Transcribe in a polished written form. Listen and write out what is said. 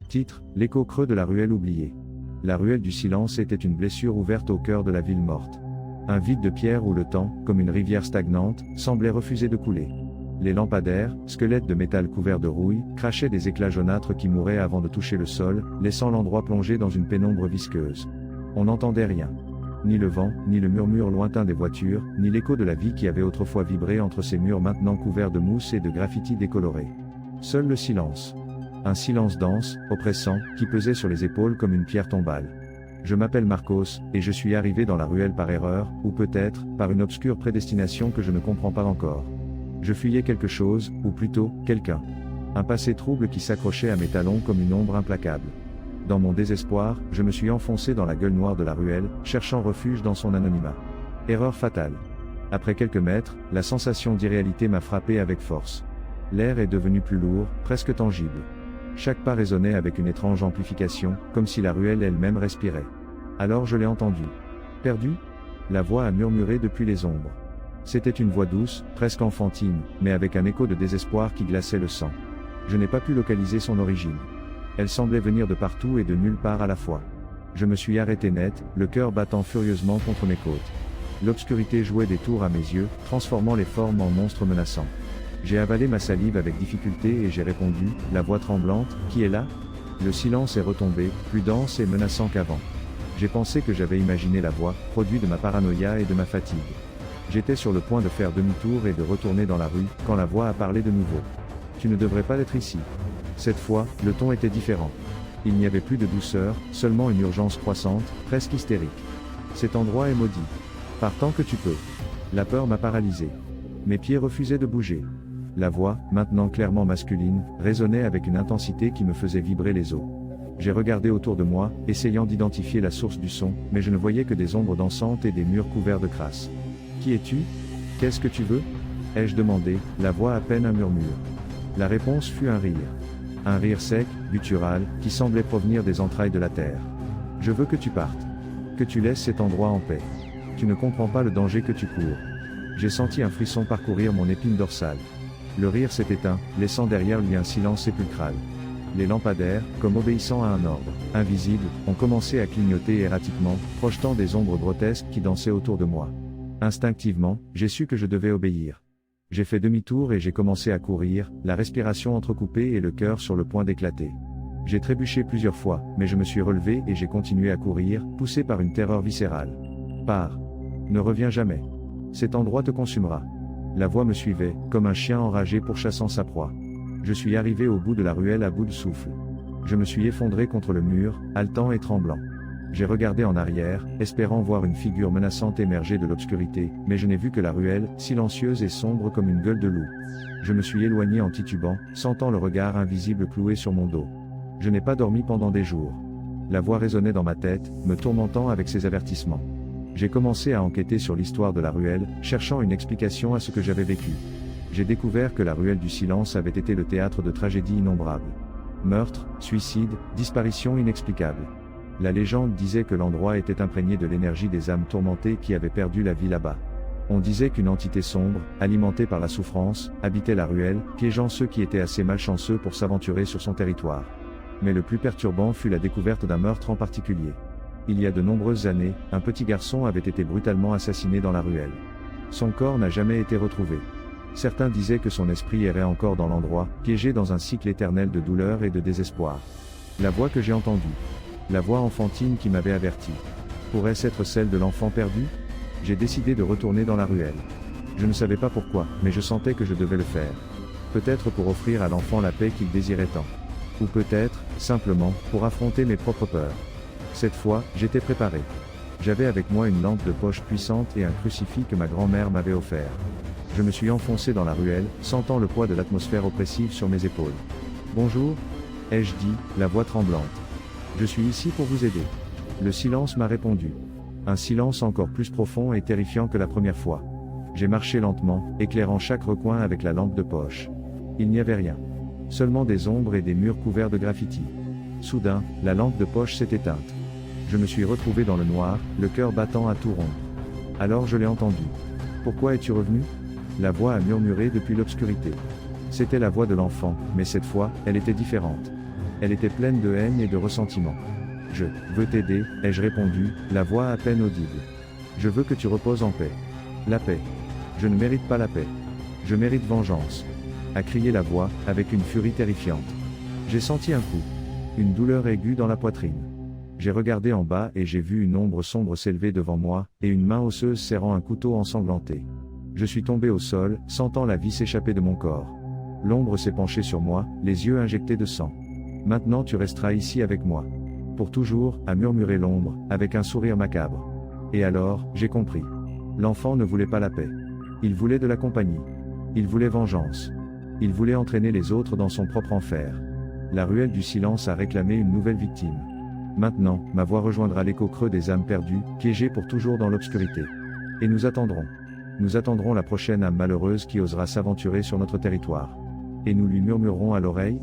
Titre, l'écho creux de la ruelle oubliée. La ruelle du silence était une blessure ouverte au cœur de la ville morte. Un vide de pierre où le temps, comme une rivière stagnante, semblait refuser de couler. Les lampadaires, squelettes de métal couverts de rouille, crachaient des éclats jaunâtres qui mouraient avant de toucher le sol, laissant l'endroit plongé dans une pénombre visqueuse. On n'entendait rien. Ni le vent, ni le murmure lointain des voitures, ni l'écho de la vie qui avait autrefois vibré entre ces murs maintenant couverts de mousse et de graffitis décolorés. Seul le silence. Un silence dense, oppressant, qui pesait sur les épaules comme une pierre tombale. Je m'appelle Marcos, et je suis arrivé dans la ruelle par erreur, ou peut-être, par une obscure prédestination que je ne comprends pas encore. Je fuyais quelque chose, ou plutôt, quelqu'un. Un passé trouble qui s'accrochait à mes talons comme une ombre implacable. Dans mon désespoir, je me suis enfoncé dans la gueule noire de la ruelle, cherchant refuge dans son anonymat. Erreur fatale. Après quelques mètres, la sensation d'irréalité m'a frappé avec force. L'air est devenu plus lourd, presque tangible. Chaque pas résonnait avec une étrange amplification, comme si la ruelle elle-même respirait. Alors je l'ai entendu. Perdu ? La voix a murmuré depuis les ombres. C'était une voix douce, presque enfantine, mais avec un écho de désespoir qui glaçait le sang. Je n'ai pas pu localiser son origine. Elle semblait venir de partout et de nulle part à la fois. Je me suis arrêté net, le cœur battant furieusement contre mes côtes. L'obscurité jouait des tours à mes yeux, transformant les formes en monstres menaçants. J'ai avalé ma salive avec difficulté et j'ai répondu, la voix tremblante, qui est là ? Le silence est retombé, plus dense et menaçant qu'avant. J'ai pensé que j'avais imaginé la voix, produit de ma paranoïa et de ma fatigue. J'étais sur le point de faire demi-tour et de retourner dans la rue, quand la voix a parlé de nouveau. Tu ne devrais pas être ici. Cette fois, le ton était différent. Il n'y avait plus de douceur, seulement une urgence croissante, presque hystérique. Cet endroit est maudit. Pars tant que tu peux. La peur m'a paralysé. Mes pieds refusaient de bouger. La voix, maintenant clairement masculine, résonnait avec une intensité qui me faisait vibrer les os. J'ai regardé autour de moi, essayant d'identifier la source du son, mais je ne voyais que des ombres dansantes et des murs couverts de crasse. Qui es-tu ? Qu'est-ce que tu veux ? Ai-je demandé, la voix à peine un murmure. La réponse fut un rire. Un rire sec, guttural, qui semblait provenir des entrailles de la terre. Je veux que tu partes. Que tu laisses cet endroit en paix. Tu ne comprends pas le danger que tu cours. J'ai senti un frisson parcourir mon épine dorsale. Le rire s'est éteint, laissant derrière lui un silence sépulcral. Les lampadaires, comme obéissant à un ordre invisible, ont commencé à clignoter erratiquement, projetant des ombres grotesques qui dansaient autour de moi. Instinctivement, j'ai su que je devais obéir. J'ai fait demi-tour et j'ai commencé à courir, la respiration entrecoupée et le cœur sur le point d'éclater. J'ai trébuché plusieurs fois, mais je me suis relevé et j'ai continué à courir, poussé par une terreur viscérale. Pars. Ne reviens jamais. Cet endroit te consumera. La voix me suivait, comme un chien enragé pourchassant sa proie. Je suis arrivé au bout de la ruelle à bout de souffle. Je me suis effondré contre le mur, haletant et tremblant. J'ai regardé en arrière, espérant voir une figure menaçante émerger de l'obscurité, mais je n'ai vu que la ruelle, silencieuse et sombre comme une gueule de loup. Je me suis éloigné en titubant, sentant le regard invisible cloué sur mon dos. Je n'ai pas dormi pendant des jours. La voix résonnait dans ma tête, me tourmentant avec ses avertissements. J'ai commencé à enquêter sur l'histoire de la ruelle, cherchant une explication à ce que j'avais vécu. J'ai découvert que la ruelle du silence avait été le théâtre de tragédies innombrables. Meurtres, suicides, disparitions inexplicables. La légende disait que l'endroit était imprégné de l'énergie des âmes tourmentées qui avaient perdu la vie là-bas. On disait qu'une entité sombre, alimentée par la souffrance, habitait la ruelle, piégeant ceux qui étaient assez malchanceux pour s'aventurer sur son territoire. Mais le plus perturbant fut la découverte d'un meurtre en particulier. Il y a de nombreuses années, un petit garçon avait été brutalement assassiné dans la ruelle. Son corps n'a jamais été retrouvé. Certains disaient que son esprit errait encore dans l'endroit, piégé dans un cycle éternel de douleur et de désespoir. La voix que j'ai entendue. La voix enfantine qui m'avait averti. Pourrait-ce être celle de l'enfant perdu ? J'ai décidé de retourner dans la ruelle. Je ne savais pas pourquoi, mais je sentais que je devais le faire. Peut-être pour offrir à l'enfant la paix qu'il désirait tant. Ou peut-être, simplement, pour affronter mes propres peurs. Cette fois, j'étais préparé. J'avais avec moi une lampe de poche puissante et un crucifix que ma grand-mère m'avait offert. Je me suis enfoncé dans la ruelle, sentant le poids de l'atmosphère oppressive sur mes épaules. Bonjour, ai-je dit, la voix tremblante. Je suis ici pour vous aider. Le silence m'a répondu. Un silence encore plus profond et terrifiant que la première fois. J'ai marché lentement, éclairant chaque recoin avec la lampe de poche. Il n'y avait rien. Seulement des ombres et des murs couverts de graffitis. Soudain, la lampe de poche s'est éteinte. Je me suis retrouvé dans le noir, le cœur battant à tout rompre. Alors je l'ai entendu. Pourquoi es-tu revenu ? La voix a murmuré depuis l'obscurité. C'était la voix de l'enfant, mais cette fois, elle était différente. Elle était pleine de haine et de ressentiment. Je veux t'aider, ai-je répondu, la voix à peine audible. Je veux que tu reposes en paix. La paix. Je ne mérite pas la paix. Je mérite vengeance. A crié la voix, avec une furie terrifiante. J'ai senti un coup. Une douleur aiguë dans la poitrine. J'ai regardé en bas et j'ai vu une ombre sombre s'élever devant moi, et une main osseuse serrant un couteau ensanglanté. Je suis tombé au sol, sentant la vie s'échapper de mon corps. L'ombre s'est penchée sur moi, les yeux injectés de sang. Maintenant tu resteras ici avec moi. Pour toujours, a murmuré l'ombre, avec un sourire macabre. Et alors, j'ai compris. L'enfant ne voulait pas la paix. Il voulait de la compagnie. Il voulait vengeance. Il voulait entraîner les autres dans son propre enfer. La ruelle du silence a réclamé une nouvelle victime. Maintenant, ma voix rejoindra l'écho creux des âmes perdues, piégées pour toujours dans l'obscurité. Et nous attendrons. Nous attendrons la prochaine âme malheureuse qui osera s'aventurer sur notre territoire. Et nous lui murmurerons à l'oreille,